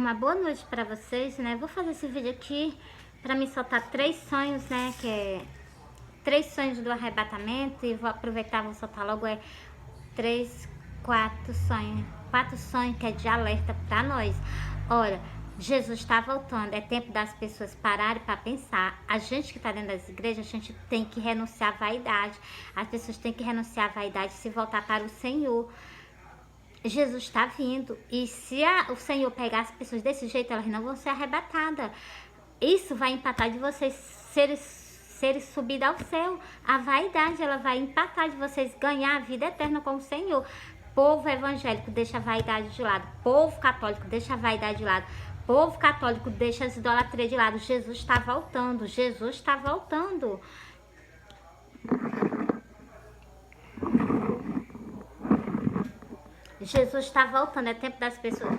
Uma boa noite para vocês, né? Vou fazer esse vídeo aqui para me soltar 3 sonhos, né? Que é 3 sonhos do arrebatamento, e vou aproveitar, vou soltar logo 3, 4 sonhos. 4 sonhos que é de alerta para nós. Olha, Jesus está voltando, é tempo das pessoas pararem para pensar. A gente que está dentro das igrejas, a gente tem que renunciar à vaidade. As pessoas têm que renunciar à vaidade e se voltar para o Senhor. Jesus está vindo, e se o Senhor pegar as pessoas desse jeito, elas não vão ser arrebatadas. Isso vai empatar de vocês seres subidos ao céu. A vaidade, ela vai empatar de vocês ganhar a vida eterna com o Senhor. Povo evangélico, deixa a vaidade de lado. Povo católico, deixa a vaidade de lado. Povo católico, deixa as idolatrias de lado. Jesus está voltando, Jesus está voltando. Jesus está voltando, é tempo das pessoas...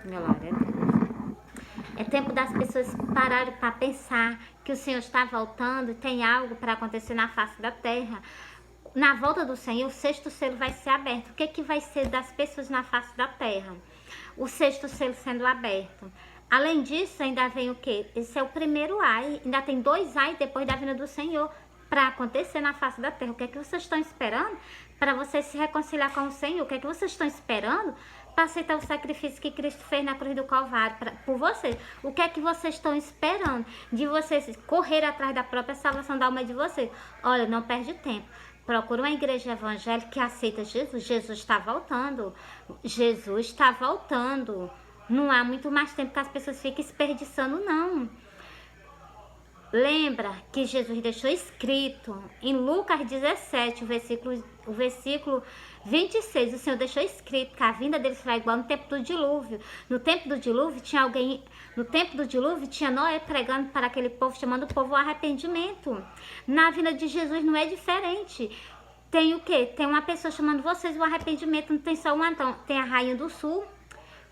Glória a Deus. É tempo das pessoas pararem para pensar que o Senhor está voltando e tem algo para acontecer na face da terra. Na volta do Senhor, o 6º selo vai ser aberto. O que vai ser das pessoas na face da terra? O 6º selo sendo aberto. Além disso, ainda vem o quê? Esse é o primeiro ai. Ainda tem 2 ai depois da vinda do Senhor para acontecer na face da terra. O que é que vocês estão esperando para vocês se reconciliar com o Senhor? O que é que vocês estão esperando para aceitar o sacrifício que Cristo fez na cruz do Calvário por vocês? O que é que vocês estão esperando de vocês correr atrás da própria salvação da alma de vocês? Olha, não perde tempo. Procura uma igreja evangélica que aceita Jesus. Jesus está voltando. Jesus está voltando. Não há muito mais tempo que as pessoas fiquem desperdiçando, não. Lembra que Jesus deixou escrito em Lucas 17, o versículo 26, o Senhor deixou escrito que a vinda dele será igual no tempo do dilúvio. No tempo do dilúvio tinha Noé pregando para aquele povo, chamando o povo ao arrependimento. Na vinda de Jesus não é diferente. Tem o quê? Tem uma pessoa chamando vocês ao arrependimento, não tem só uma, não. Tem a Rainha do Sul.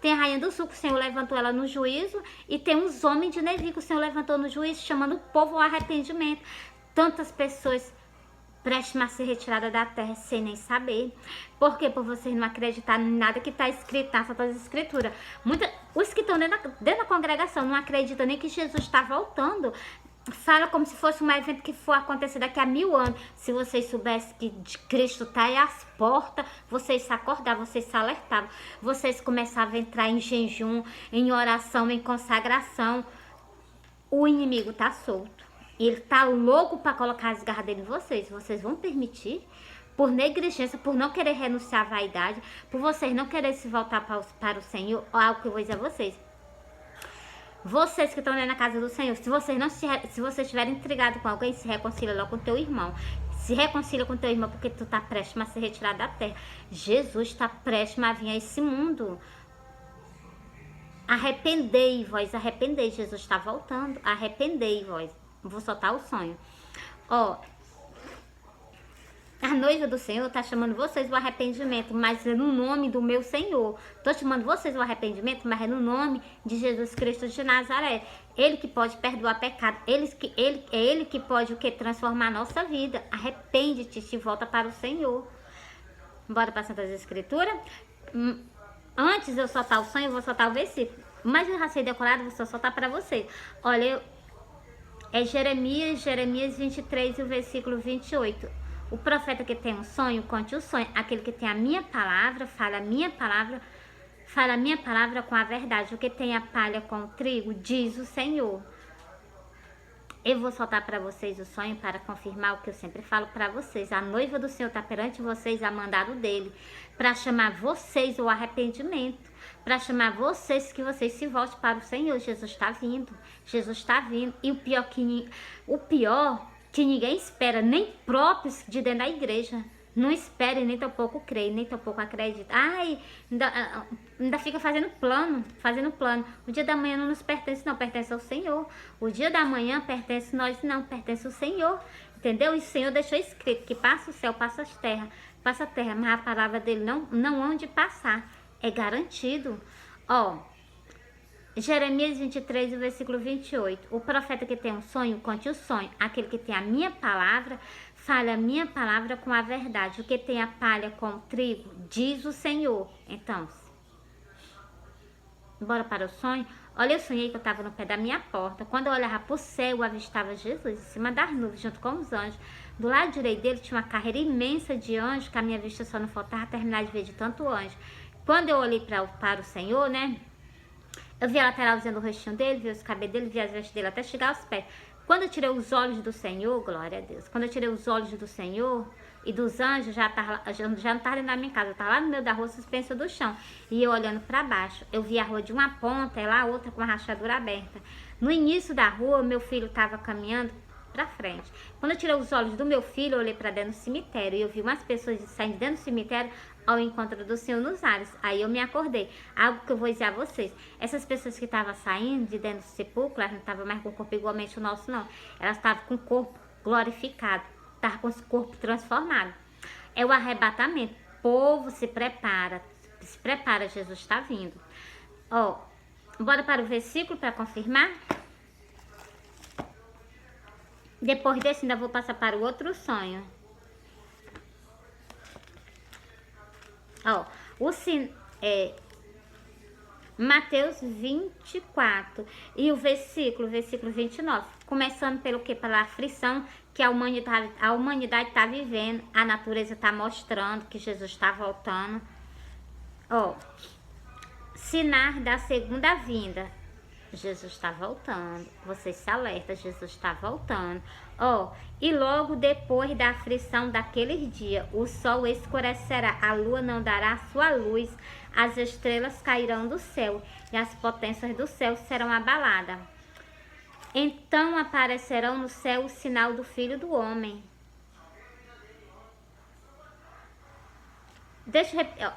Tem a Rainha do Sul, que o Senhor levantou ela no juízo. E tem os homens de Nevi, que o Senhor levantou no juízo, chamando o povo ao arrependimento. Tantas pessoas prestes a ser retiradas da terra sem nem saber. Por quê? Por vocês não acreditarem em nada que está escrito nas Sagradas Escrituras. Os que estão dentro da congregação não acreditam nem que Jesus está voltando. Fala como se fosse um evento que for acontecer daqui a 1000 anos. Se vocês soubessem que Cristo está aí às portas, vocês se acordavam, vocês se alertavam. Vocês começavam a entrar em jejum, em oração, em consagração. O inimigo está solto. E ele está louco para colocar as garras dele em vocês. Vocês vão permitir? Por negligência, por não querer renunciar à vaidade, por vocês não quererem se voltar para o Senhor, algo que eu vou dizer a vocês. Vocês que estão na casa do Senhor, se vocês estiverem intrigados com alguém, se reconcilia logo com teu irmão. Se reconcilia com teu irmão, porque tu tá prestes a ser retirado da terra. Jesus está prestes a vir a esse mundo. Arrependei, vós, arrependei. Jesus está voltando. Arrependei, vós. Vou soltar o sonho. Ó, a noiva do Senhor está chamando vocês ao arrependimento, mas é no nome do meu Senhor. Estou chamando vocês ao arrependimento, mas é no nome de Jesus Cristo de Nazaré. Ele que pode perdoar pecado. Ele que pode o que? Transformar a nossa vida. Arrepende-te e volta para o Senhor. Bora para as Santas Escrituras. Antes de eu soltar o sonho, eu vou soltar o versículo. Mas eu já sei decorado, vou só soltar para vocês. Olha, é Jeremias 23 e o versículo 28. O profeta que tem um sonho, conte o sonho. Aquele que tem a minha palavra, fala a minha palavra com a verdade. O que tem a palha com o trigo, diz o Senhor. Eu vou soltar para vocês o sonho para confirmar o que eu sempre falo para vocês. A noiva do Senhor está perante vocês a mandado dele, para chamar vocês ao arrependimento, para chamar vocês que vocês se voltem para o Senhor. Jesus está vindo, Jesus está vindo. E o pior que ninguém espera, nem próprios de dentro da igreja. Não espera e nem tampouco crê, nem tampouco acredita. Ai, ainda fica fazendo plano. O dia da manhã não nos pertence, não, pertence ao Senhor. O dia da manhã pertence a nós, não, pertence ao Senhor. Entendeu? E o Senhor deixou escrito que passa o céu, passa a terra, mas a palavra dele não há onde passar. É garantido. Ó, Jeremias 23, versículo 28. O profeta que tem um sonho, conte o sonho. Aquele que tem a minha palavra, fale a minha palavra com a verdade. O que tem a palha com o trigo, diz o Senhor. Então, Bora para o sonho. Olha, eu sonhei que eu estava no pé da minha porta. Quando eu olhava para o céu, eu avistava Jesus em cima das nuvens, junto com os anjos. Do lado direito dele tinha uma carreira imensa de anjos, que a minha vista só não faltava terminar de ver de tanto anjo. Quando eu olhei para o Senhor, né? Eu vi a lateralzinha do rostinho dele, vi os cabelos dele, vi as vestes dele até chegar aos pés. Quando eu tirei os olhos do Senhor, glória a Deus, quando eu tirei os olhos do Senhor e dos anjos, já não estava dentro da minha casa, eu estava lá no meio da rua, suspensa do chão. E eu olhando para baixo, eu vi a rua de uma ponta e lá a outra com a rachadura aberta. No início da rua, meu filho estava caminhando para frente. Quando eu tirei os olhos do meu filho, eu olhei para dentro do cemitério e eu vi umas pessoas saindo dentro do cemitério ao encontro do Senhor nos ares. Aí eu me acordei. Algo que eu vou dizer a vocês. Essas pessoas que estavam saindo de dentro do sepulcro, elas não estavam mais com o corpo igualmente o nosso, não. Elas estavam com o corpo glorificado. Estavam com o corpo transformado. É o arrebatamento. O povo se prepara. Se prepara, Jesus está vindo. Ó, bora para o versículo para confirmar. Depois desse, ainda vou passar para o outro sonho. Ó, Mateus 24 e o versículo 29, começando pelo que? Pela aflição que a humanidade está vivendo, a natureza está mostrando que Jesus está voltando. Ó, sinal da segunda vinda. Jesus está voltando. Você se alerta, Jesus está voltando. Ó, e logo depois da aflição daqueles dias, o sol escurecerá, a lua não dará sua luz, as estrelas cairão do céu e as potências do céu serão abaladas. Então aparecerão no céu o sinal do Filho do Homem. Deixa eu repetir, ó.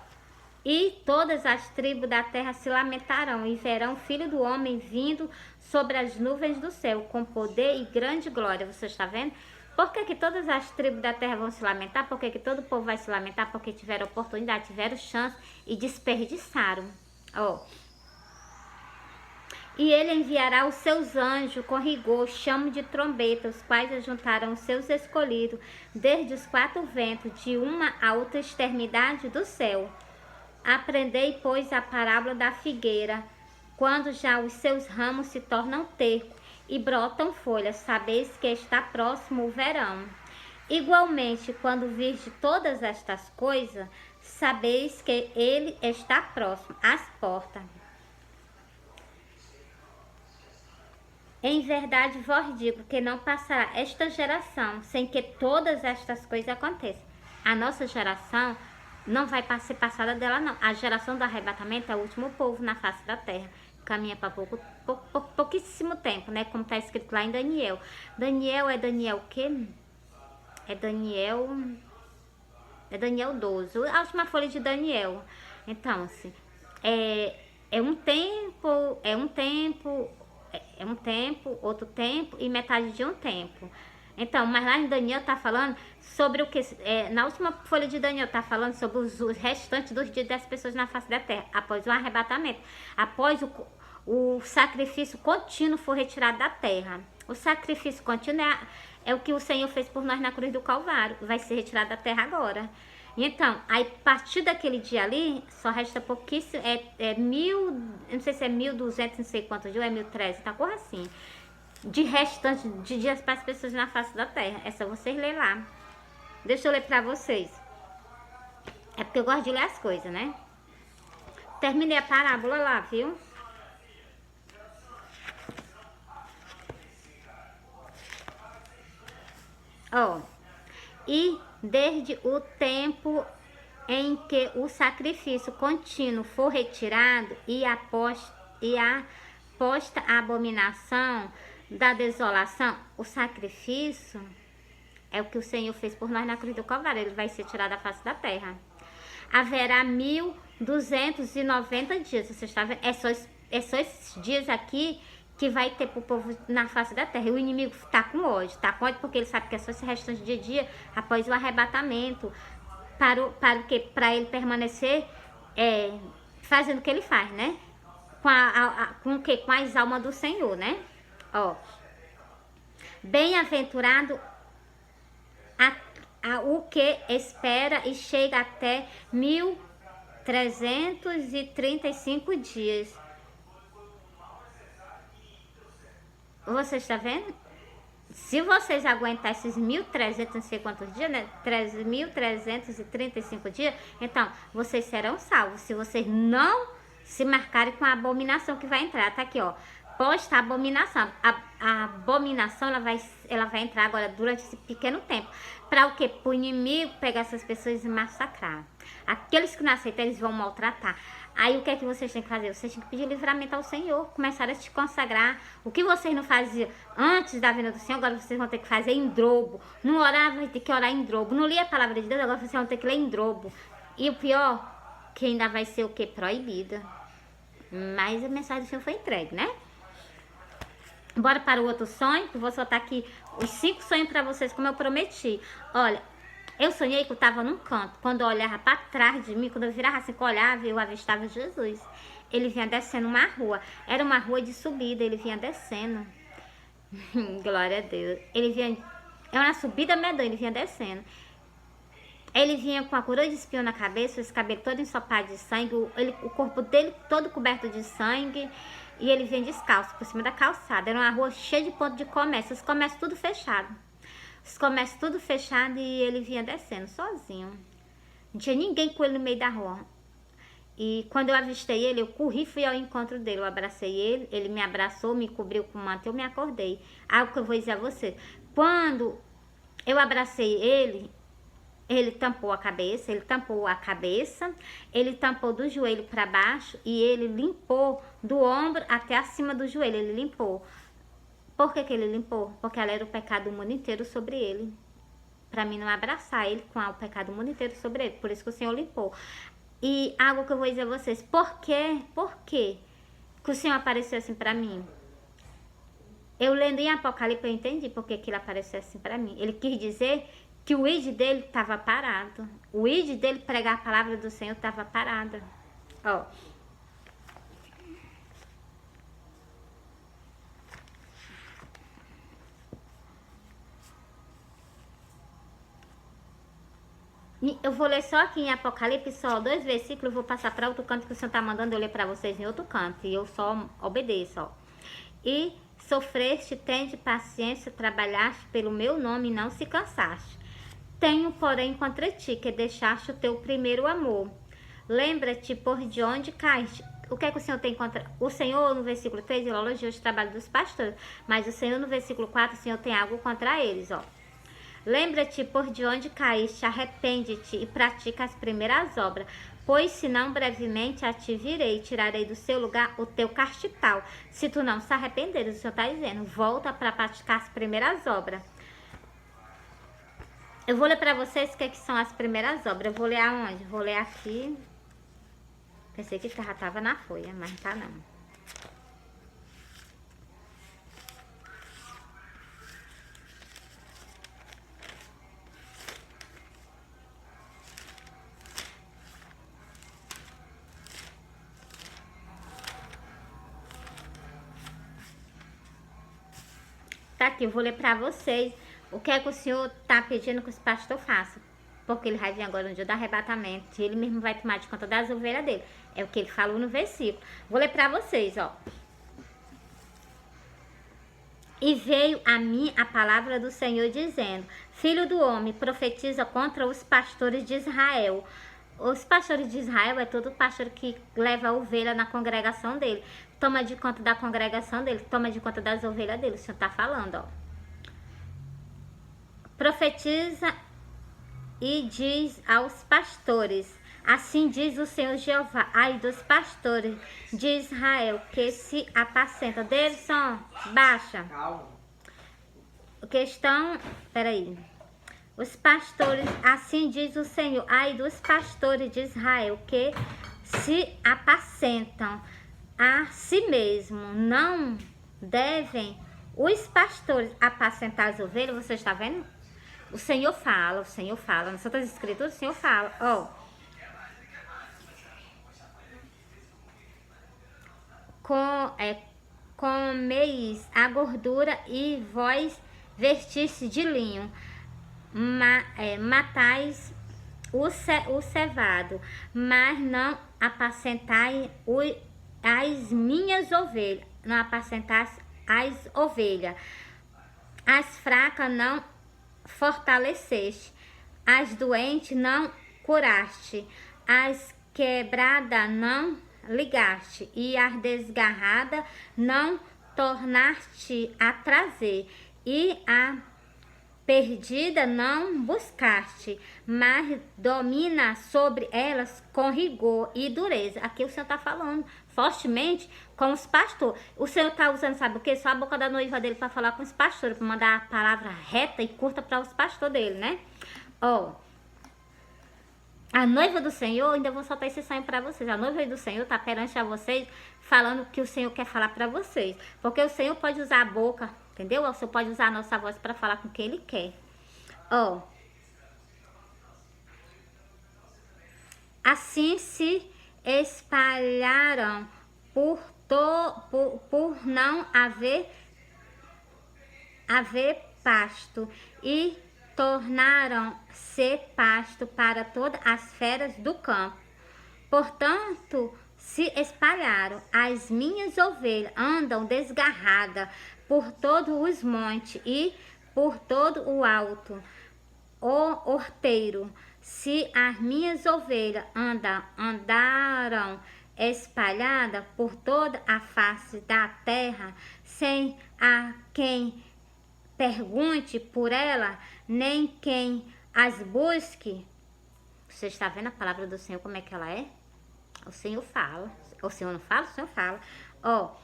E todas as tribos da terra se lamentarão e verão o Filho do Homem vindo sobre as nuvens do céu, com poder e grande glória. Você está vendo? Por que todas as tribos da terra vão se lamentar? Por que todo o povo vai se lamentar? Porque tiveram oportunidade, tiveram chance e desperdiçaram. Ó. E ele enviará os seus anjos com rigor, chamo de trombeta, os quais ajuntarão os seus escolhidos, desde os quatro ventos, de uma a outra extremidade do céu. Aprendei, pois, a parábola da figueira, quando já os seus ramos se tornam tercos e brotam folhas, sabeis que está próximo o verão. Igualmente, quando virdes todas estas coisas, sabeis que ele está próximo, às portas. Em verdade vos digo que não passará esta geração sem que todas estas coisas aconteçam. A nossa geração não vai ser passada dela, não. A geração do arrebatamento é o último povo na face da terra. Caminha para pouquíssimo tempo, né? Como está escrito lá em Daniel. Daniel o quê? É Daniel 12. A última folha de Daniel. Então, assim, é um tempo, outro tempo e metade de um tempo. Então, mas lá em Daniel tá falando sobre o que... na última folha de Daniel tá falando sobre os restantes dos dias das pessoas na face da terra, após o arrebatamento, após o sacrifício contínuo for retirado da terra. O sacrifício contínuo é o que o Senhor fez por nós na cruz do Calvário, vai ser retirado da terra agora. Então, aí, a partir daquele dia ali, só resta pouquíssimo, não sei se é 1.200, não sei quantos dias, é 1.300, tá coisa assim, de restante de dias para as pessoas na face da terra. É só vocês lerem lá. Deixa eu ler para vocês. É porque eu gosto de ler as coisas, né? Terminei a parábola lá, viu? Ó, e desde o tempo em que o sacrifício contínuo for retirado e a posta a abominação da desolação, o sacrifício é o que o Senhor fez por nós na cruz do Calvário, ele vai ser tirado da face da terra. Haverá 1.290 dias, você está vendo? É só esses dias aqui que vai ter pro povo na face da terra. E o inimigo tá com ódio porque ele sabe que é só esse restante de dia após o arrebatamento, para o que? Para ele permanecer fazendo o que ele faz, né? Com o que? Com as almas do Senhor, né? Ó, bem-aventurado o que espera e chega até 1.335 dias. Você está vendo? Se vocês aguentar esses 1.300, não sei quantos dias, né? 3.335 dias, então vocês serão salvos. Se vocês não se marcarem com a abominação que vai entrar. Tá aqui, ó. Posta a abominação. A abominação, ela vai entrar agora durante esse pequeno tempo. Para o quê? Para o inimigo pegar essas pessoas e massacrar. Aqueles que não aceitam, eles vão maltratar. Aí o que é que vocês têm que fazer? Vocês têm que pedir livramento ao Senhor, começar a se consagrar. O que vocês não faziam antes da vinda do Senhor, agora vocês vão ter que fazer em dobro. Não orar, vai ter que orar em dobro. Não lia a palavra de Deus, agora vocês vão ter que ler em dobro. E o pior, que ainda vai ser o que? Proibida. Mas a mensagem do Senhor foi entregue, né? Bora para o outro sonho, que eu vou soltar aqui os 5 sonhos para vocês, como eu prometi. Olha, eu sonhei que eu estava num canto. Quando eu olhava para trás de mim, quando eu virava assim, que eu olhava, eu avistava Jesus. Ele vinha descendo uma rua. Era uma rua de subida, ele vinha descendo. Glória a Deus. Ele vinha... É uma subida medonha, ele vinha descendo. Ele vinha com a coroa de espinho na cabeça, esse cabelo todo ensopado de sangue, o corpo dele todo coberto de sangue. E ele vinha descalço, por cima da calçada. Era uma rua cheia de pontos de comércio, os comércios tudo fechado. Os comércios tudo fechado e ele vinha descendo sozinho. Não tinha ninguém com ele no meio da rua. E quando eu avistei ele, eu corri e fui ao encontro dele. Eu abracei ele, ele me abraçou, me cobriu com o manto, eu me acordei. Algo que eu vou dizer a você. Quando eu abracei ele tampou a cabeça, ele tampou do joelho para baixo e ele limpou do ombro até acima do joelho, ele limpou. Por que ele limpou? Porque ela era o pecado do mundo inteiro sobre ele. Para mim não abraçar ele com o pecado do mundo inteiro sobre ele. Por isso que o Senhor limpou. E algo que eu vou dizer a vocês. Por quê? Por quê que o Senhor apareceu assim para mim? Eu lendo em Apocalipse eu entendi por que ele apareceu assim para mim. Ele quis dizer que o id dele estava parado. O id dele pregar a palavra do Senhor estava parada. Ó. Eu vou ler só aqui em Apocalipse, só 2 versículos, eu vou passar para outro canto que o Senhor está mandando eu ler para vocês em outro canto. E eu só obedeço, ó. E sofreste, tende paciência, trabalhaste pelo meu nome e não se cansaste. Tenho, porém, contra ti, que deixaste o teu primeiro amor. Lembra-te por de onde caíste. O que é que o Senhor tem contra... O Senhor, no versículo 3, ele elogiou o trabalho dos pastores. Mas o Senhor, no versículo 4, o Senhor tem algo contra eles, ó. Lembra-te por de onde caíste, arrepende-te e pratica as primeiras obras. Pois senão brevemente a ti virei e tirarei do seu lugar o teu castital. Se tu não se arrependeres, o Senhor está dizendo, volta para praticar as primeiras obras. Eu vou ler para vocês o que são as primeiras obras. Eu vou ler aonde? Vou ler aqui. Pensei que já estava na folha, mas não tá não. Tá aqui, eu vou ler para vocês o que é que o Senhor tá pedindo que os pastores façam. Porque ele vai vir agora no dia do arrebatamento e ele mesmo vai tomar de conta das ovelhas dele. É o que ele falou no versículo. Vou ler para vocês, ó. E veio a mim a palavra do Senhor dizendo, filho do homem, profetiza contra os pastores de Israel. Os pastores de Israel é todo pastor que leva a ovelha na congregação dele. Toma de conta da congregação dele, toma de conta das ovelhas dele. O Senhor está falando, ó. Profetiza e diz aos pastores, assim diz o Senhor Jeová, ai dos pastores de Israel, que se apacentam. Derson, baixa. Calma. Que estão, peraí. Os pastores, assim diz o Senhor, ai dos pastores de Israel, que se apacentam a si mesmo. Não devem os pastores apacentar as ovelhas. Você está vendo? O Senhor fala, nas outras escrituras o Senhor fala, ó. Comeis a gordura e vós vestis de linho, matais o cevado, mas não apacentai as minhas ovelhas, não apacentais as ovelhas. As fracas não fortaleceste, as doentes não curaste, as quebradas não ligaste, e as desgarradas não tornaste a trazer, e a perdida não buscaste, mas domina sobre elas com rigor e dureza. Aqui o Senhor está falando fortemente com os pastores. O Senhor está usando, sabe o que? Só a boca da noiva dele para falar com os pastores, para mandar a palavra reta e curta para os pastores dele, né? Ó, a noiva do Senhor, ainda vou soltar esse sonho para vocês. A noiva do Senhor está perante a vocês, falando o que o Senhor quer falar para vocês. Porque o Senhor pode usar a boca, entendeu? O Senhor pode usar a nossa voz para falar com quem Ele quer. Ó, assim se espalharam por não haver pasto, e tornaram-se pasto para todas as feras do campo. Portanto, se espalharam. As minhas ovelhas andam desgarradas por todos os montes e por todo o alto. O horteiro, se as minhas ovelhas andaram espalhadas por toda a face da terra, sem a quem pergunte por ela, nem quem as busque. Você está vendo a palavra do Senhor como é que ela é? O Senhor fala. O Senhor não fala? O Senhor fala. Ó,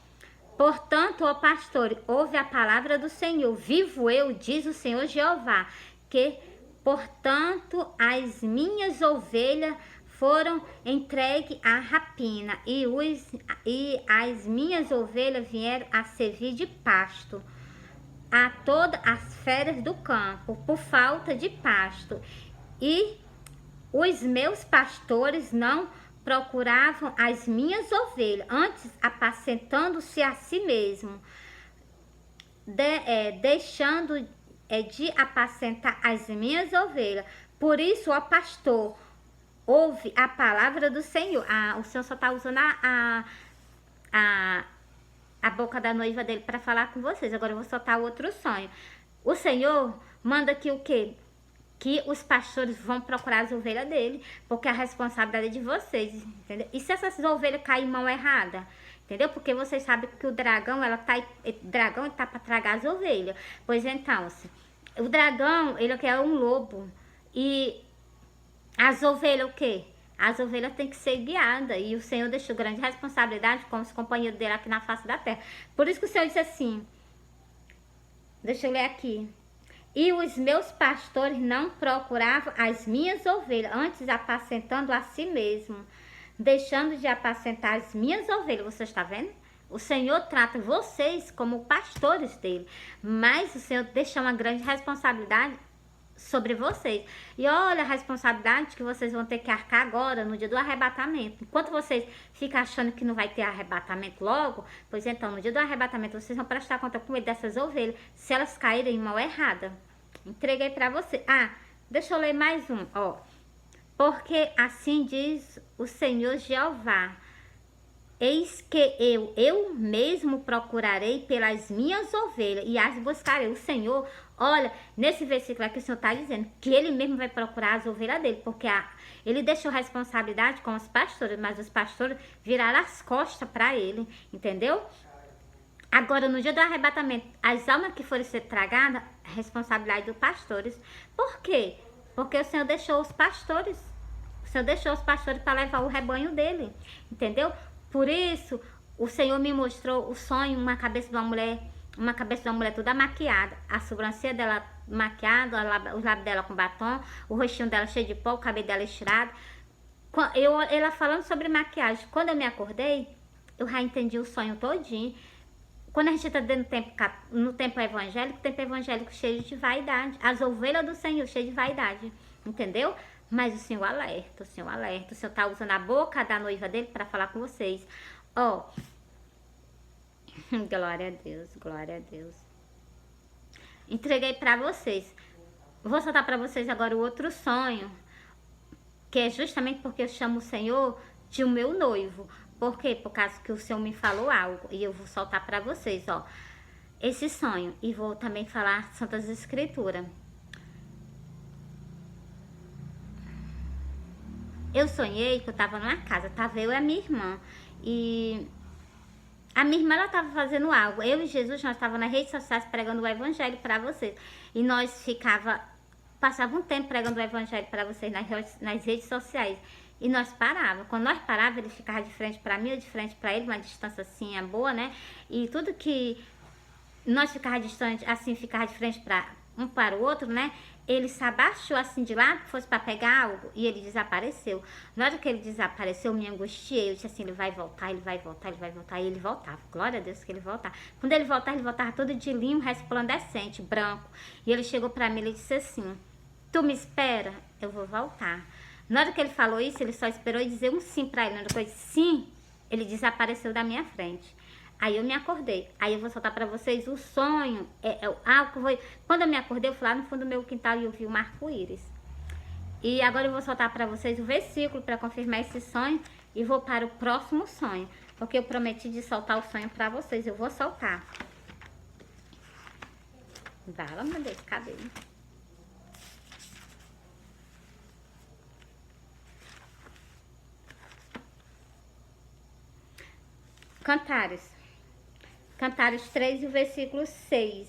portanto, ó pastor, ouve a palavra do Senhor. Vivo eu, diz o Senhor Jeová, que, portanto, as minhas ovelhas foram entregues à rapina, e as minhas ovelhas vieram a servir de pasto a todas as feras do campo, por falta de pasto. E os meus pastores não procuravam as minhas ovelhas, antes apacentando-se a si mesmo, deixando de apacentar as minhas ovelhas. Por isso, ó pastor, ouve a palavra do Senhor. O Senhor só está usando a boca da noiva dele para falar com vocês. Agora eu vou soltar outro sonho. O Senhor manda que o quê? Que os pastores vão procurar as ovelhas dele, porque a responsabilidade é de vocês, entendeu? E se essas ovelhas caírem em mão errada, entendeu? Porque vocês sabem que o dragão, ele tá para tragar as ovelhas. Pois então, o dragão, ele é um lobo, e as ovelhas o quê? As ovelhas têm que ser guiadas, e o Senhor deixou grande responsabilidade com os companheiros dele aqui na face da terra. Por isso que o Senhor disse assim, deixa eu ler aqui. E os meus pastores não procuravam as minhas ovelhas, antes apacentando a si mesmo, deixando de apacentar as minhas ovelhas. Você está vendo? O Senhor trata vocês como pastores dele, mas o Senhor deixa uma grande responsabilidade sobre vocês. E olha a responsabilidade que vocês vão ter que arcar agora, no dia do arrebatamento. Enquanto vocês ficam achando que não vai ter arrebatamento logo, pois então, no dia do arrebatamento, vocês vão prestar conta com medo dessas ovelhas, se elas caírem em mão errada. Entreguei para você. Deixa eu ler mais um, ó. Porque assim diz o Senhor Jeová, eis que eu mesmo procurarei pelas minhas ovelhas e as buscarei. O Senhor, olha, nesse versículo aqui o Senhor está dizendo que Ele mesmo vai procurar as ovelhas dele, porque Ele deixou responsabilidade com os pastores, mas os pastores viraram as costas para Ele, entendeu? Agora, no dia do arrebatamento, as almas que forem ser tragadas, responsabilidade dos pastores. Por quê? Porque o Senhor deixou os pastores. O Senhor deixou os pastores para levar o rebanho dele, entendeu? Por isso, o Senhor me mostrou o sonho, uma cabeça de uma mulher toda maquiada, a sobrancelha dela maquiada, os lábios dela com batom, o rostinho dela cheio de pó, o cabelo dela estirado. Ela falando sobre maquiagem. Quando eu me acordei, eu já entendi o sonho todinho. Quando a gente está no tempo evangélico cheio de vaidade. As ovelhas do Senhor cheias de vaidade, entendeu? Mas o Senhor alerta, o Senhor está usando a boca da noiva dele para falar com vocês. Ó, glória a Deus, glória a Deus. Entreguei para vocês. Vou soltar para vocês agora o outro sonho, que é justamente porque eu chamo o Senhor de o meu noivo. Por quê? Por causa que o Senhor me falou algo, e eu vou soltar para vocês, ó. esse sonho. E vou também falar Santas Escrituras. Eu sonhei que eu tava numa casa, tava eu e a minha irmã. E a minha irmã, ela tava fazendo algo. Eu e Jesus, nós tava nas redes sociais pregando o evangelho para vocês. E nós passava um tempo pregando o evangelho para vocês nas redes sociais. E nós parava. Quando nós parava, ele ficava de frente para mim, eu de frente para ele, uma distância assim, é boa, né? E tudo que nós ficava distante, assim, ficava de frente para um para o outro, né? Ele se abaixou assim de lado, fosse para pegar algo, e ele desapareceu. Na hora que ele desapareceu, eu me angustiei. Eu disse assim, ele vai voltar, ele vai voltar, ele vai voltar. E ele voltava. Glória a Deus que ele voltava. Quando ele voltava todo de linho, resplandecente, branco. E ele chegou para mim e disse assim, tu me espera? Eu vou voltar. Na hora que ele falou isso, ele só esperou dizer um sim para ele. Na hora que eu disse sim, ele desapareceu da minha frente. Aí eu me acordei. Aí eu vou soltar pra vocês o sonho. Quando eu me acordei, eu fui lá no fundo do meu quintal e eu vi um arco-íris. E agora eu vou soltar pra vocês o versículo para confirmar esse sonho. E vou para o próximo sonho. Porque eu prometi de soltar o sonho pra vocês. Eu vou soltar. Vala, meu Deus, cadê? Cantares 3, o versículo 6.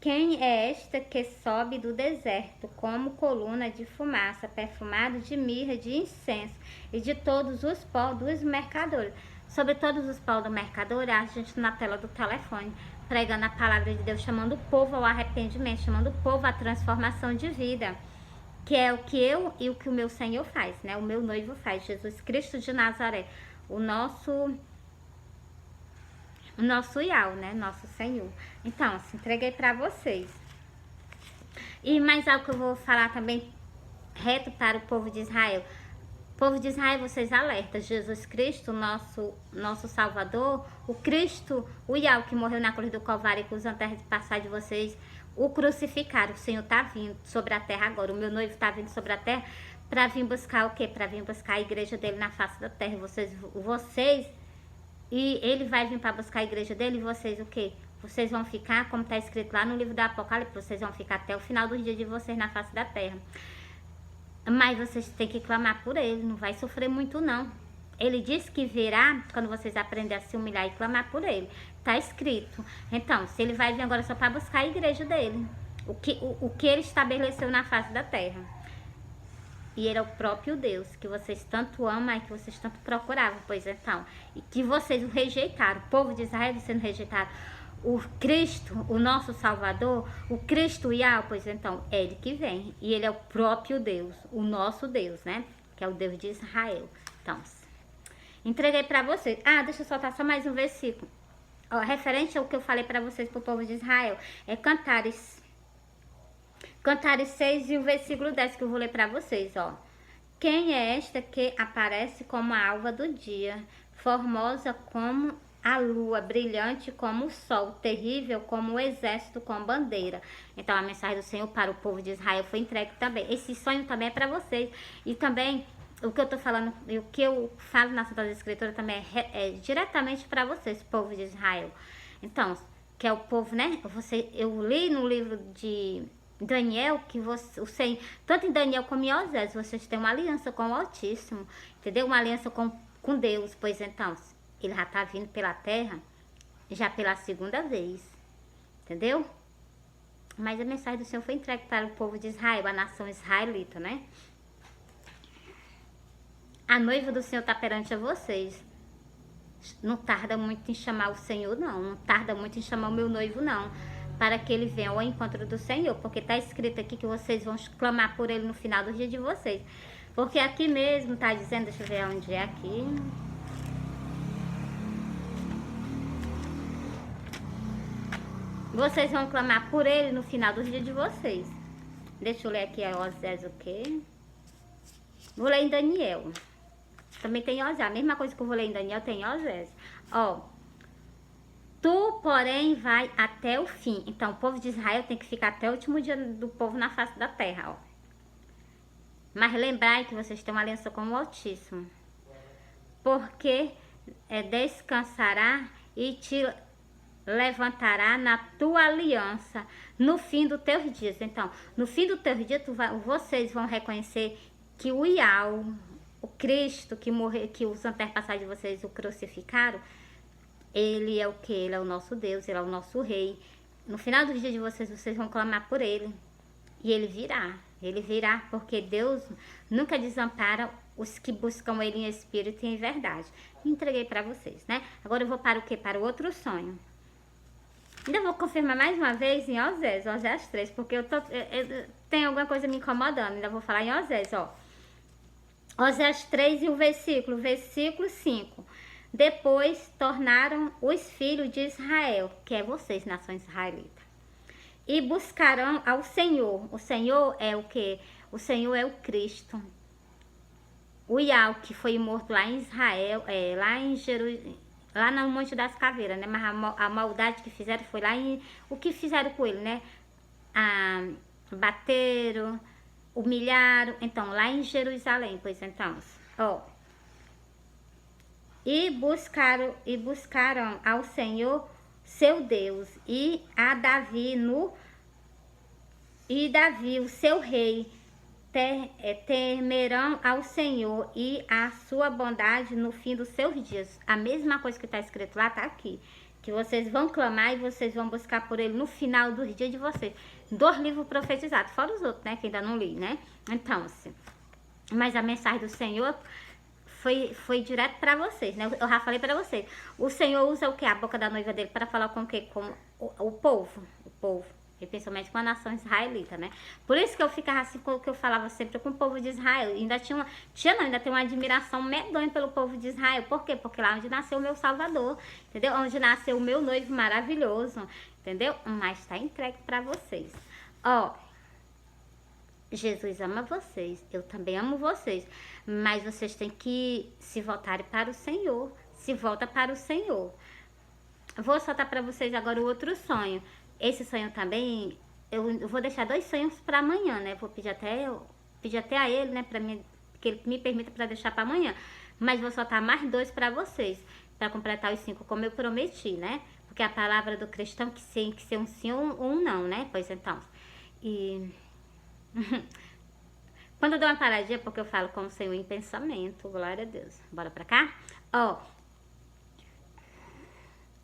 Quem é esta que sobe do deserto, como coluna de fumaça, perfumado de mirra, de incenso, e de todos os pós dos mercadores? Sobre todos os pós do mercador, a gente na tela do telefone, pregando a palavra de Deus, chamando o povo ao arrependimento, chamando o povo à transformação de vida, que é o que eu e o que o meu Senhor faz, né? O meu noivo faz, Jesus Cristo de Nazaré, o nosso Iau, né? Nosso Senhor. Então, assim, entreguei pra vocês. E mais algo que eu vou falar também reto para o povo de Israel. Povo de Israel, vocês alertam. Jesus Cristo, nosso Salvador, o Cristo, o Iau que morreu na cruz do Calvário e que os antepassados de vocês o crucificaram. O Senhor tá vindo sobre a terra agora. O meu noivo tá vindo sobre a terra para vir buscar o quê? Para vir buscar a igreja dele na face da terra. Vocês e ele vai vir para buscar a igreja dele e vocês o quê? Vocês vão ficar, como está escrito lá no livro do Apocalipse, vocês vão ficar até o final dos dias de vocês na face da terra. Mas vocês têm que clamar por ele, não vai sofrer muito não. Ele disse que virá quando vocês aprenderem a se humilhar e clamar por ele. Está escrito. Então, se ele vai vir agora só para buscar a igreja dele, o que ele estabeleceu na face da terra. E ele é o próprio Deus, que vocês tanto amam e que vocês tanto procuravam, pois então. E que vocês o rejeitaram. O povo de Israel, vocês não rejeitaram. O Cristo, o nosso Salvador, o Cristo Iau, pois então, é ele que vem. E ele é o próprio Deus, o nosso Deus, né? Que é o Deus de Israel. Então, entreguei para vocês. Deixa eu soltar só mais um versículo. Ó, referente ao que eu falei para vocês, pro povo de Israel. É Cantares 6 e o versículo 10 que eu vou ler para vocês, ó. Quem é esta que aparece como a alva do dia, formosa como a lua, brilhante como o sol, terrível como o exército com bandeira? Então a mensagem do Senhor para o povo de Israel foi entregue também. Esse sonho também é para vocês. E também o que eu tô falando, e o que eu falo na Santa Escritura também é diretamente para vocês, povo de Israel. Então, que é o povo, né? Eu li no livro de Daniel, que tanto em Daniel como em Osés, vocês têm uma aliança com o Altíssimo, entendeu? Uma aliança com Deus, pois então, ele já tá vindo pela terra, já pela segunda vez, entendeu? Mas a mensagem do Senhor foi entregue para o povo de Israel, a nação israelita, né? A noiva do Senhor tá perante a vocês. Não tarda muito em chamar o Senhor, não. Não tarda muito em chamar o meu noivo, não. Para que ele venha ao encontro do Senhor. Porque está escrito aqui que vocês vão clamar por ele no final do dia de vocês. Porque aqui mesmo está dizendo, deixa eu ver onde é aqui. Vocês vão clamar por ele no final do dia de vocês. Deixa eu ler aqui a Osés o quê? Vou ler em Daniel. Também tem Osés. A mesma coisa que eu vou ler em Daniel tem Osés. Ó. Tu, porém, vai até o fim. Então, o povo de Israel tem que ficar até o último dia do povo na face da terra, ó. Mas lembrai que vocês têm uma aliança com o Altíssimo. Porque descansará e te levantará na tua aliança no fim dos teus dias. Então, no fim dos teus dias, vocês vão reconhecer que o Iau, o Cristo que morreu, que os antepassados de vocês o crucificaram, ele é o que? Ele é o nosso Deus, ele é o nosso Rei. No final dos dias de vocês, vocês vão clamar por ele. E ele virá. Ele virá porque Deus nunca desampara os que buscam ele em espírito e em verdade. Entreguei para vocês, né? Agora eu vou para o quê? Para o outro sonho. Ainda vou confirmar mais uma vez em Osés 3, porque tem alguma coisa me incomodando. Ainda vou falar em Osés, ó. Osés 3 e o versículo 5. Depois tornaram os filhos de Israel, que é vocês, nação israelita, e buscarão ao Senhor. O Senhor é o que? O Senhor é o Cristo. O Iau, que foi morto lá em Israel, lá em Jerusalém, lá no Monte das Caveiras, né? Mas a maldade que fizeram foi lá em... O que fizeram com ele, né? Bateram, humilharam. Então, lá em Jerusalém, pois então, ó. E buscaram ao Senhor seu Deus e a Davi Davi, o seu rei, temerão ao Senhor e a sua bondade no fim dos seus dias. A mesma coisa que está escrito lá, está aqui. Que vocês vão clamar e vocês vão buscar por ele no final dos dias de vocês. 2 livros profetizados, fora os outros, né? Que ainda não li, né? Então, mas a mensagem do Senhor foi direto para vocês, né? Eu já falei para vocês. O Senhor usa o que? A boca da noiva dele para falar com o quê? Com o povo. O povo. E principalmente com a nação israelita, né? Por isso que eu ficava assim, com o que eu falava sempre com o povo de Israel. Ainda ainda tem uma admiração medonha pelo povo de Israel. Por quê? Porque lá onde nasceu o meu Salvador, entendeu? Onde nasceu o meu noivo maravilhoso, entendeu? Mas está entregue para vocês. Ó, Jesus ama vocês, eu também amo vocês, mas vocês têm que se voltarem para o Senhor. Se volta para o Senhor. Vou soltar para vocês agora o outro sonho. Esse sonho também, eu vou deixar 2 sonhos para amanhã, né? Vou pedir até a ele, né? Que ele me permita para deixar para amanhã. Mas vou soltar mais 2 para vocês, para completar os 5, como eu prometi, né? Porque a palavra do cristão que ser um sim ou um não, né? Pois então. E quando eu dou uma paradinha, porque eu falo como Senhor em pensamento, glória a Deus. Bora pra cá? Ó.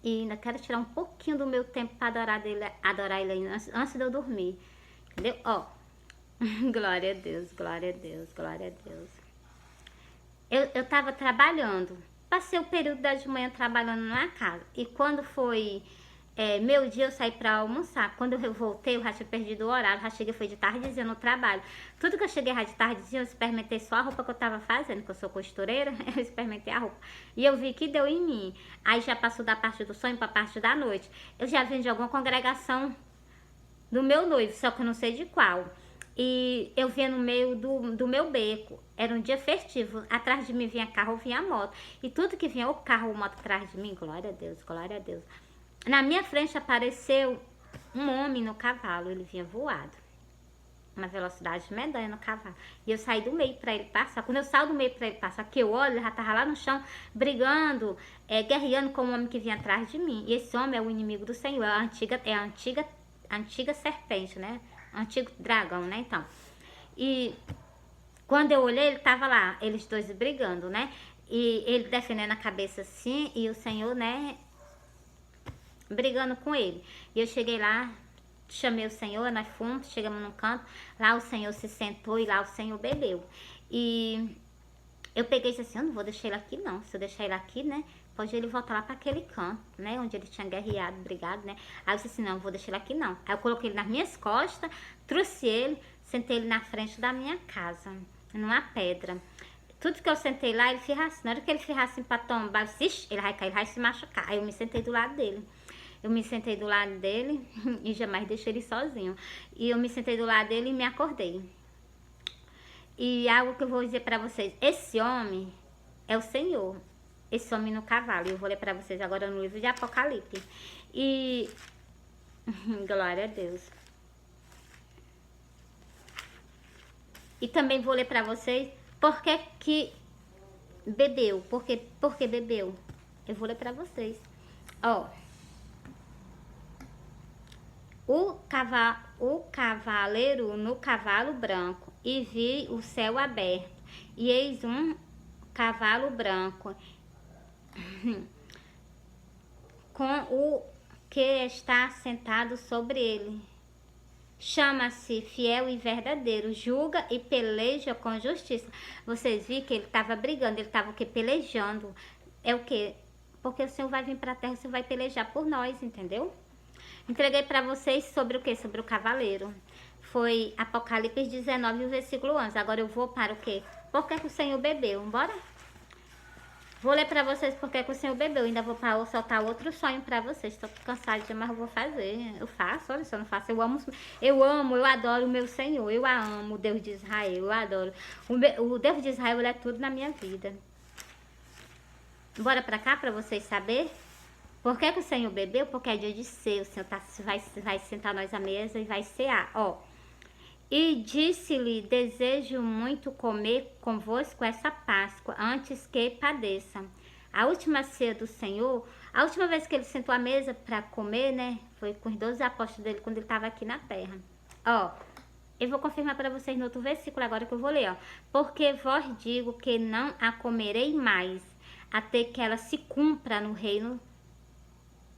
E ainda quero tirar um pouquinho do meu tempo para adorar ele antes de eu dormir. Entendeu? Ó. Glória a Deus, glória a Deus, glória a Deus. Eu tava trabalhando. Passei o período da manhã trabalhando na casa. E quando foi meu dia, eu saí pra almoçar. Quando eu voltei, eu já tinha perdido o horário. Já cheguei, foi de tardezinha no trabalho. Tudo que eu cheguei já de tardezinha, eu experimentei só a roupa que eu tava fazendo, que eu sou costureira. Eu experimentei a roupa. E eu vi que deu em mim. Aí já passou da parte do sonho pra parte da noite. Eu já vim de alguma congregação do meu noivo, só que eu não sei de qual. E eu vinha no meio do meu beco. Era um dia festivo. Atrás de mim vinha carro, vinha moto. E tudo que vinha, o carro ou moto atrás de mim, glória a Deus, glória a Deus. Na minha frente apareceu um homem no cavalo. Ele vinha voado. Uma velocidade medonha no cavalo. E eu saí do meio para ele passar. Quando eu saio do meio para ele passar, que eu olho, ele já tava lá no chão, brigando, guerreando com o homem que vinha atrás de mim. E esse homem é o inimigo do Senhor. É a antiga serpente, né? Antigo dragão, né? Então. E quando eu olhei, ele tava lá, eles dois brigando, né? E ele defendendo a cabeça assim, e o Senhor, né, brigando com ele. E eu cheguei lá, chamei o Senhor, nós fomos, chegamos num canto, lá o Senhor se sentou e lá o Senhor bebeu. E eu peguei e disse assim, eu não vou deixar ele aqui não, se eu deixar ele aqui, né, pode ele voltar lá para aquele canto, né, onde ele tinha guerreado, brigado, né. Aí eu disse assim, não, eu vou deixar ele aqui não. Aí eu coloquei ele nas minhas costas, trouxe ele, sentei ele na frente da minha casa, numa pedra. Tudo que eu sentei lá, ele fez assim. Na hora que ele fez assim pra tombar, ele vai cair, ele vai se machucar. Aí eu me sentei do lado dele. E jamais deixei ele sozinho. E eu me sentei do lado dele e me acordei. E algo que eu vou dizer pra vocês. Esse homem é o Senhor. Esse homem no cavalo. E eu vou ler pra vocês agora no livro de Apocalipse. E... glória a Deus. E também vou ler pra vocês por que bebeu. Por que bebeu? Eu vou ler pra vocês. Ó. o cavaleiro no cavalo branco, e vi o céu aberto, e eis um cavalo branco, com o que está sentado sobre ele. Chama-se Fiel e Verdadeiro, julga e peleja com justiça. Vocês viram que ele estava brigando, ele estava o quê? Pelejando. É o quê? Porque o Senhor vai vir para a terra, o Senhor vai pelejar por nós, entendeu? Entreguei para vocês sobre o quê? Sobre o cavaleiro. Foi Apocalipse 19, o versículo 11. Agora eu vou para o quê? Por que o Senhor bebeu? Bora? Vou ler para vocês por que o Senhor bebeu. Ainda vou soltar outro sonho para vocês. Estou cansada de, mas eu vou fazer. Eu faço, olha, se eu não faço, eu adoro o meu Senhor. Eu amo o Deus de Israel, eu adoro. O Deus de Israel, ele é tudo na minha vida. Bora para cá para vocês saberem. Por que o Senhor bebeu? Porque é dia de ceia. O Senhor vai sentar nós à mesa e vai cear. Ó. E disse-lhe, desejo muito comer convosco essa Páscoa, antes que padeça. A última ceia do Senhor, a última vez que ele sentou à mesa para comer, né? Foi com os 12 apóstolos dele, quando ele estava aqui na terra. Ó, eu vou confirmar para vocês no outro versículo agora que eu vou ler, ó. Porque vos digo que não a comerei mais, até que ela se cumpra no reino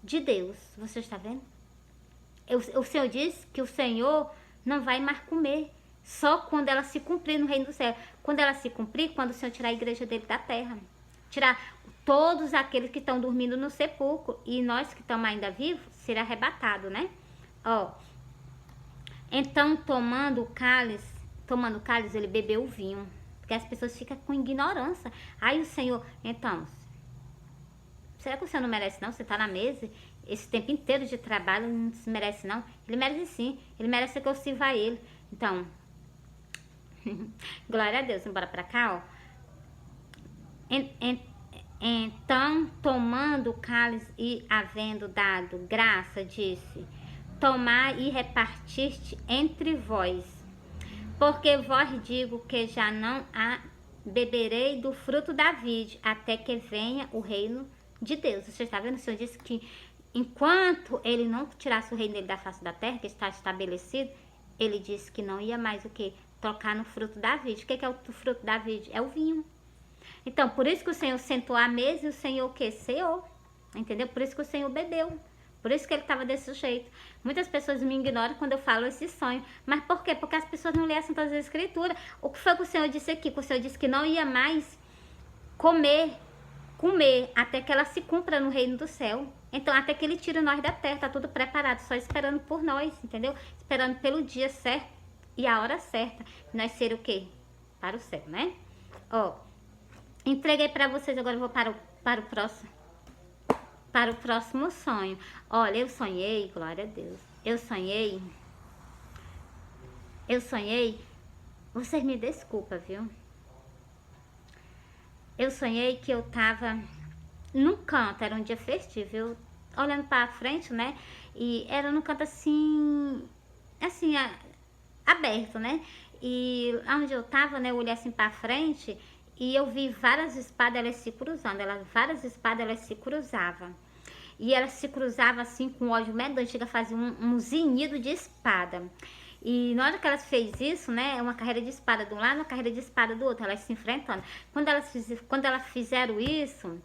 de Deus. Você está vendo? O Senhor diz que o Senhor não vai mais comer, só quando ela se cumprir no reino do céu. Quando ela se cumprir, quando o Senhor tirar a igreja dele da terra. Tirar todos aqueles que estão dormindo no sepulcro. E nós que estamos ainda vivos, ser arrebatado, né? Ó. Então, tomando o cálice, ele bebeu o vinho. Porque as pessoas ficam com ignorância. Aí o Senhor, então, será que o Senhor não merece não? Você está na mesa, esse tempo inteiro de trabalho, não se merece não? Ele merece sim, ele merece que eu sirva a ele. Então, glória a Deus, embora pra cá, ó. Então, tomando o cálice e havendo dado graça, disse, tomai e repartiste entre vós, porque vós digo que já não beberei do fruto da vide, até que venha o reino de Deus. Você está vendo? O Senhor disse que enquanto ele não tirasse o reino dele da face da terra, que está estabelecido, ele disse que não ia mais o que? Tocar no fruto da vide. O que é o fruto da vide? É o vinho. Então, por isso que o Senhor sentou à mesa e o Senhor o que? Ceou. Entendeu? Por isso que o Senhor bebeu. Por isso que ele estava desse jeito. Muitas pessoas me ignoram quando eu falo esse sonho. Mas por quê? Porque as pessoas não lêem todas as escrituras. O que foi que o Senhor disse aqui? Que o Senhor disse que não ia mais comer até que ela se cumpra no reino do céu. Então, até que ele tire nós da terra, tá tudo preparado, só esperando por nós, entendeu? Esperando pelo dia certo e a hora certa. Nós ser o quê? Para o céu, né? Ó, entreguei para vocês, agora eu vou para o próximo sonho. Olha, eu sonhei, glória a Deus. Eu sonhei, vocês me desculpam, viu? Eu sonhei que eu tava num canto, era um dia festivo, eu olhando para frente, né? E era num canto assim, aberto, né? E onde eu tava, né? Eu olhei assim para frente e eu vi várias espadas, elas se cruzando. Várias espadas, elas se cruzavam. E elas se cruzavam assim com ódio medonho, chega a fazer um zinido de espada. E na hora que elas fez isso, né, uma carreira de espada de um lado, uma carreira de espada do outro, elas se enfrentando. Quando elas fizeram isso,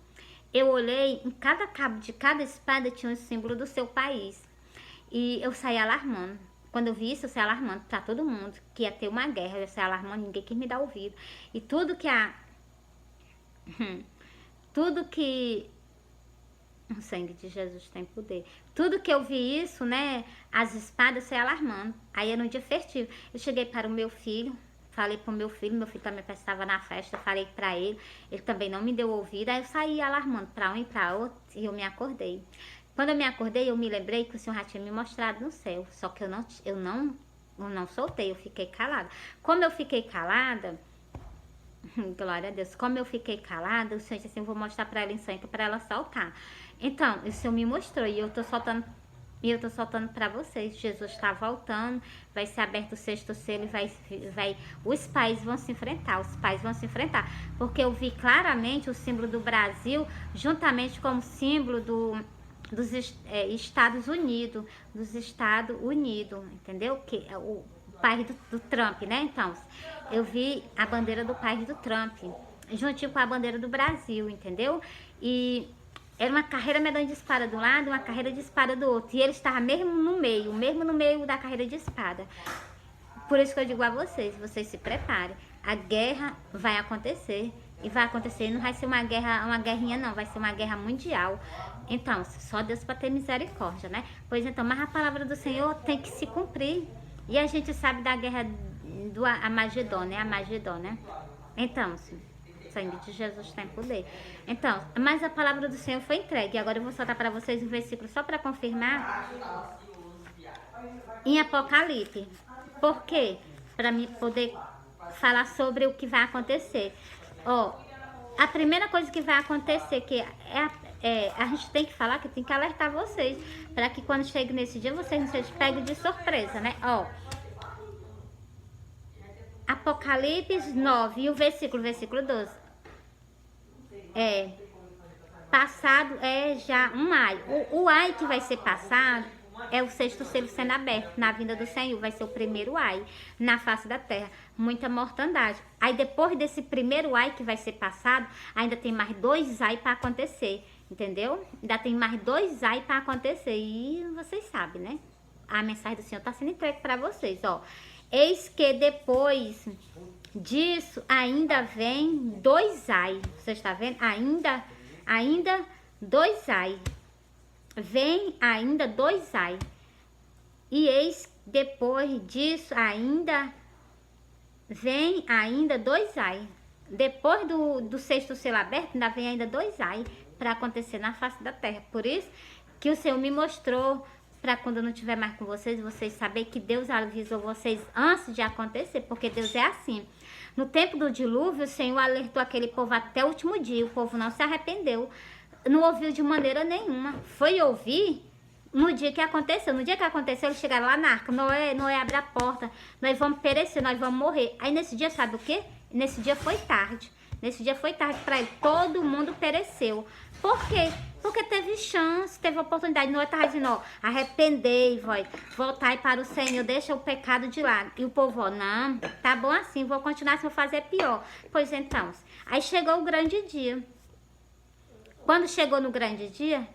eu olhei, em cada cabo de cada espada tinha um símbolo do seu país. E eu saí alarmando. Quando eu vi isso, eu saí alarmando para todo mundo, que ia ter uma guerra. Eu saí alarmando, ninguém quis me dar ouvido. E tudo que o sangue de Jesus tem poder. Tudo que eu vi isso, né? As espadas, eu saí alarmando. Aí era um dia festivo. Eu cheguei para o meu filho, falei para o meu filho também estava na festa, falei para ele também não me deu ouvido. Aí eu saí alarmando para um e para outro e eu me acordei. Quando eu me acordei, eu me lembrei que o Senhor já tinha me mostrado no céu. Só que eu não soltei, eu fiquei calada. Como eu fiquei calada, glória a Deus, como eu fiquei calada, o Senhor disse assim, eu vou mostrar para ela em sonho para ela soltar. Então, o Senhor me mostrou e eu tô soltando para vocês. Jesus está voltando, vai ser aberto o sexto selo e os pais vão se enfrentar, porque eu vi claramente o símbolo do Brasil juntamente com o símbolo Estados Unidos, entendeu? Que é o país do Trump, né? Então, eu vi a bandeira do país do Trump, juntinho com a bandeira do Brasil, entendeu? E era uma carreira medonha de espada do lado, uma carreira de espada do outro. E ele estava mesmo no meio da carreira de espada. Por isso que eu digo a vocês se preparem. A guerra vai acontecer. E vai acontecer, não vai ser uma guerrinha não, vai ser uma guerra mundial. Então, só Deus para ter misericórdia, né? Pois então, mas a palavra do Senhor tem que se cumprir. E a gente sabe da guerra do Amagedon, né? Então, o sangue de Jesus tem poder. Então, mas a palavra do Senhor foi entregue. Agora eu vou soltar para vocês um versículo só para confirmar. Em Apocalipse. Por quê? Para mim poder falar sobre o que vai acontecer. Ó, a primeira coisa que vai acontecer, que a gente tem que falar, que tem que alertar vocês, para que quando chegue nesse dia, vocês não sejam pegos de surpresa, né? Ó, Apocalipse 9, e o versículo 12. Passado já um ai. O ai que vai ser passado é o sexto selo sendo aberto na vinda do Senhor. Vai ser o primeiro ai na face da terra. Muita mortandade. Aí depois desse primeiro ai que vai ser passado, ainda tem mais 2 ai para acontecer. Entendeu? Ainda tem mais 2 ai para acontecer. E vocês sabem, né? A mensagem do Senhor está sendo entregue para vocês, ó. Eis que depois disso ainda vem 2 ai. Você está vendo? Ainda 2 ai. Vem ainda 2 ai. E eis depois disso ainda vem ainda 2 ai. Depois do sexto selo aberto, ainda vem ainda 2 ai para acontecer na face da terra. Por isso que o Senhor me mostrou, para quando eu não estiver mais com vocês saberem que Deus avisou vocês antes de acontecer, porque Deus é assim. No tempo do dilúvio, o Senhor alertou aquele povo até o último dia. O povo não se arrependeu, não ouviu de maneira nenhuma. Foi ouvir no dia que aconteceu. No dia que aconteceu, eles chegaram lá na arca. Noé abre a porta. Nós vamos perecer, nós vamos morrer. Aí nesse dia, sabe o quê? Nesse dia foi tarde. Nesse dia foi tarde para ele. Todo mundo pereceu. Por quê? Porque teve chance, teve oportunidade. Noé estava dizendo, ó, arrependei, voltai para o Senhor, deixa o pecado de lado. E o povo, ó, não, tá bom assim, vou continuar, se eu fazer pior. Pois então, aí chegou o grande dia. Quando chegou no grande dia,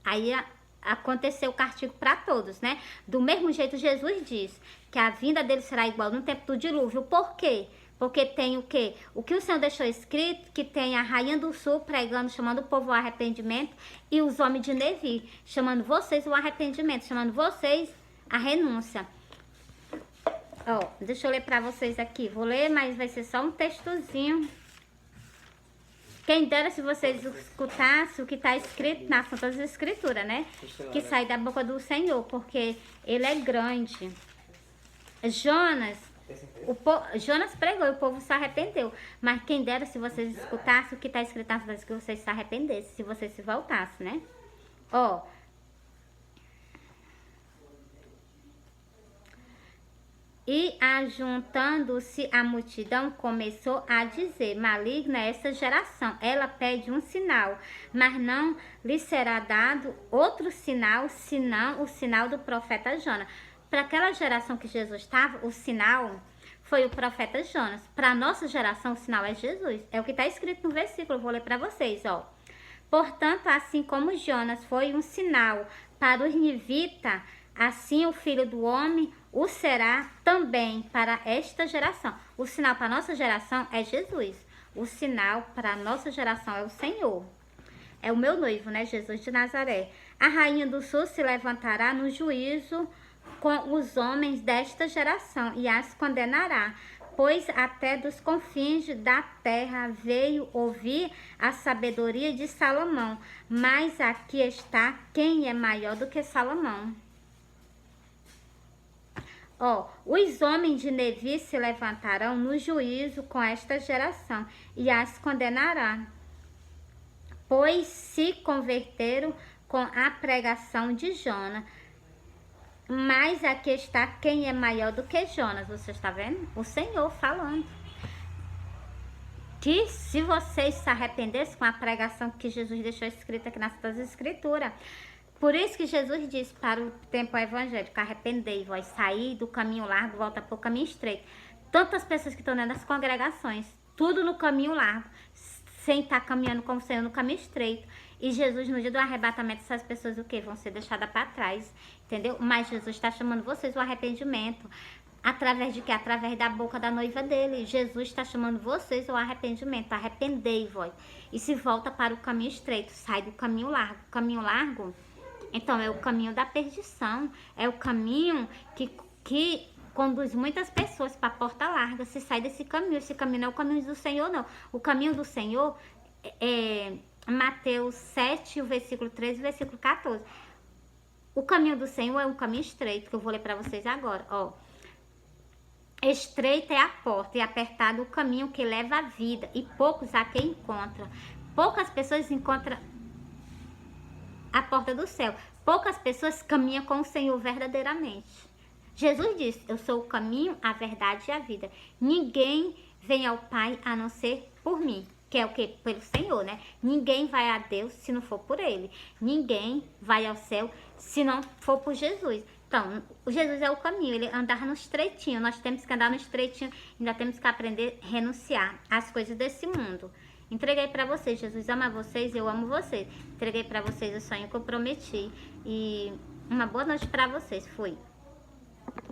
aí aconteceu o castigo para todos, né? Do mesmo jeito, Jesus diz que a vinda dele será igual no tempo do dilúvio. Por quê? Porque tem o quê? O que o Senhor deixou escrito, que tem a rainha do sul pregando, chamando o povo ao arrependimento, e os homens de Nevi, chamando vocês ao arrependimento, chamando vocês à renúncia. Ó, deixa eu ler para vocês aqui. Vou ler, mas vai ser só um textozinho. Quem dera se vocês escutassem o que está escrito nas Santas Escrituras, né? Que sai da boca do Senhor, porque ele é grande. Jonas pregou e o povo se arrependeu. Mas quem dera se vocês escutassem o que está escrito nas Santas Escrituras, que vocês se arrependessem, se vocês se voltassem, né? Ó. E ajuntando-se a multidão, começou a dizer, maligna é essa geração, ela pede um sinal, mas não lhe será dado outro sinal, senão o sinal do profeta Jonas. Para aquela geração que Jesus estava, o sinal foi o profeta Jonas. Para a nossa geração, o sinal é Jesus. É o que está escrito no versículo, eu vou ler para vocês, ó. Portanto, assim como Jonas foi um sinal para os nivitas, assim o Filho do Homem o será também para esta geração. O sinal para a nossa geração é Jesus. O sinal para a nossa geração é o Senhor. É o meu noivo, né? Jesus de Nazaré. A rainha do sul se levantará no juízo com os homens desta geração e as condenará, pois até dos confins da terra veio ouvir a sabedoria de Salomão. Mas aqui está quem é maior do que Salomão. Ó, os homens de Nevi se levantarão no juízo com esta geração e as condenará, pois se converteram com a pregação de Jonas. Mas aqui está quem é maior do que Jonas. Você está vendo? O Senhor falando. Que se vocês se arrependessem com a pregação que Jesus deixou escrita aqui nas suas escrituras, Por isso que Jesus disse para o tempo evangélico: arrependei-vos, sair do caminho largo, volta para o caminho estreito. Tantas pessoas que estão dentro das congregações, tudo no caminho largo, sem estar caminhando com o Senhor no caminho estreito. E Jesus, no dia do arrebatamento, essas pessoas o quê? Vão ser deixadas para trás, entendeu? Mas Jesus está chamando vocês ao arrependimento. Através de quê? Através da boca da noiva dele. Jesus está chamando vocês ao arrependimento. Arrependei-vos. E se volta para o caminho estreito. Sai do caminho largo. O caminho largo, então, é o caminho da perdição. É o caminho que conduz muitas pessoas para a porta larga. Se sai desse caminho. Esse caminho não é o caminho do Senhor, não. O caminho do Senhor é Mateus 7, o versículo 13 e o versículo 14. O caminho do Senhor é um caminho estreito, que eu vou ler para vocês agora, ó. Estreita é a porta e apertado o caminho que leva à vida, e poucos há quem encontram. Poucas pessoas encontram a porta do céu. Poucas pessoas caminham com o Senhor verdadeiramente. Jesus disse: eu sou o caminho, a verdade e a vida. Ninguém vem ao Pai a não ser por mim. Que é o que? Pelo Senhor, né? Ninguém vai a Deus se não for por Ele. Ninguém vai ao céu se não for por Jesus. Então, Jesus é o caminho, ele andava no estreitinho. Nós temos que andar no estreitinho, ainda temos que aprender a renunciar às coisas desse mundo. Entreguei para vocês, Jesus ama vocês, eu amo vocês. Entreguei para vocês o sonho que eu prometi. E uma boa noite para vocês. Fui.